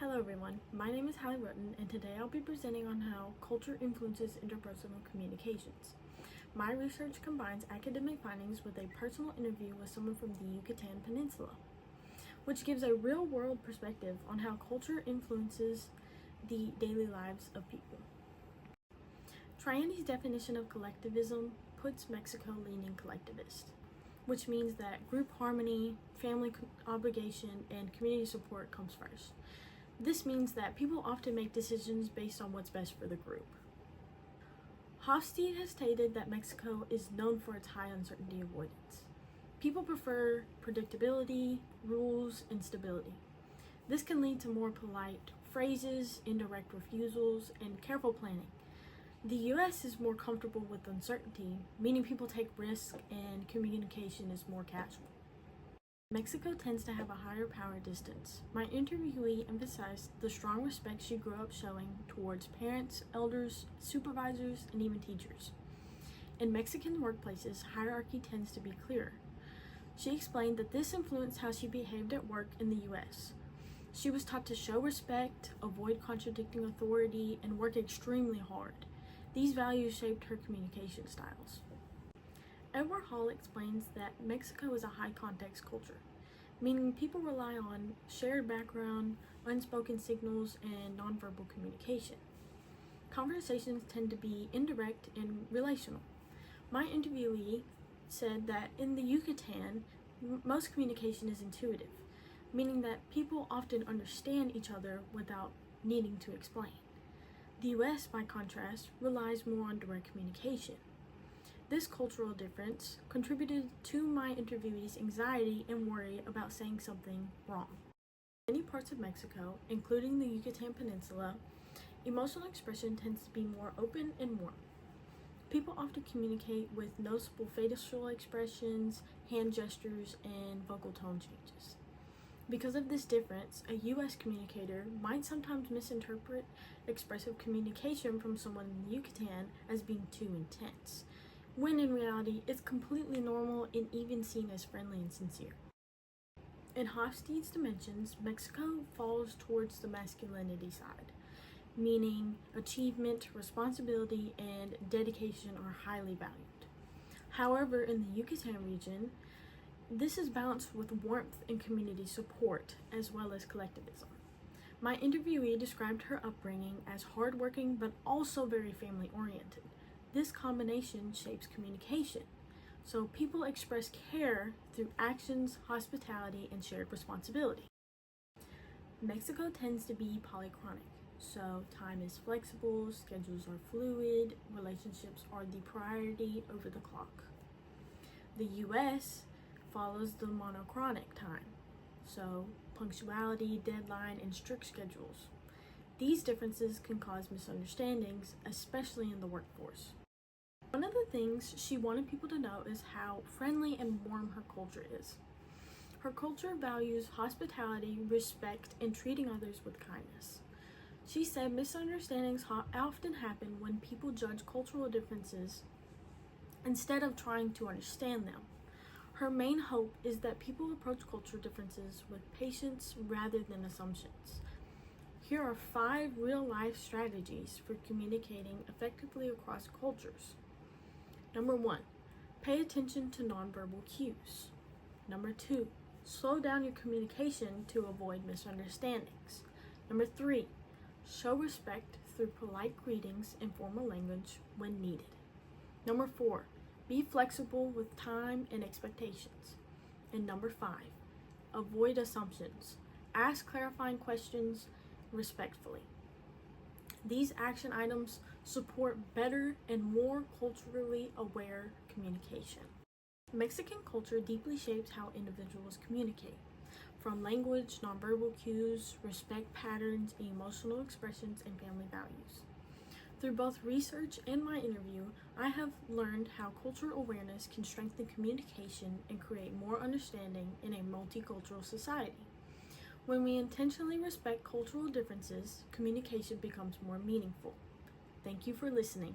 Hello everyone, my name is Hallie Roten, and today I'll be presenting on how culture influences interpersonal communications. My research combines academic findings with a personal interview with someone from the Yucatan Peninsula, which gives a real-world perspective on how culture influences the daily lives of people. Triandi's definition of collectivism puts Mexico leaning collectivist, which means that group harmony, family obligation, and community support comes first. This means that people often make decisions based on what's best for the group. Hofstede has stated that Mexico is known for its high uncertainty avoidance. People prefer predictability, rules, and stability. This can lead to more polite phrases, indirect refusals, and careful planning. The US is more comfortable with uncertainty, meaning people take risks and communication is more casual. Mexico tends to have a higher power distance. My interviewee emphasized the strong respect she grew up showing towards parents, elders, supervisors, and even teachers. In Mexican workplaces, hierarchy tends to be clearer. She explained that this influenced how she behaved at work in the US. She was taught to show respect, avoid contradicting authority, and work extremely hard. These values shaped her communication styles. Edward Hall explains that Mexico is a high context culture, meaning people rely on shared background, unspoken signals, and nonverbal communication. Conversations tend to be indirect and relational. My interviewee said that in the Yucatan, most communication is intuitive, meaning that people often understand each other without needing to explain. The US, by contrast, relies more on direct communication. This cultural difference contributed to my interviewee's anxiety and worry about saying something wrong. In many parts of Mexico, including the Yucatan Peninsula, emotional expression tends to be more open and warm. People often communicate with noticeable facial expressions, hand gestures, and vocal tone changes. Because of this difference, a US communicator might sometimes misinterpret expressive communication from someone in the Yucatan as being too intense, when in reality it's completely normal and even seen as friendly and sincere. In Hofstede's dimensions, Mexico falls towards the masculinity side, meaning achievement, responsibility, and dedication are highly valued. However, in the Yucatan region, this is balanced with warmth and community support, as well as collectivism. My interviewee described her upbringing as hardworking but also very family-oriented. This combination shapes communication, so people express care through actions, hospitality, and shared responsibility. Mexico tends to be polychronic, so time is flexible, schedules are fluid, relationships are the priority over the clock. The US follows the monochronic time, so punctuality, deadline, and strict schedules. These differences can cause misunderstandings, especially in the workforce. One of the things she wanted people to know is how friendly and warm her culture is. Her culture values hospitality, respect, and treating others with kindness. She said misunderstandings often happen when people judge cultural differences instead of trying to understand them. Her main hope is that people approach cultural differences with patience rather than assumptions. Here are 5 real-life strategies for communicating effectively across cultures. Number 1, pay attention to nonverbal cues. Number 2, slow down your communication to avoid misunderstandings. Number 3, show respect through polite greetings and formal language when needed. Number 4, be flexible with time and expectations. And number 5, avoid assumptions. Ask clarifying questions respectfully. These action items support better and more culturally aware communication. Mexican culture deeply shapes how individuals communicate, from language, nonverbal cues, respect patterns, emotional expressions, and family values. Through both research and my interview, I have learned how cultural awareness can strengthen communication and create more understanding in a multicultural society. When we intentionally respect cultural differences, communication becomes more meaningful. Thank you for listening.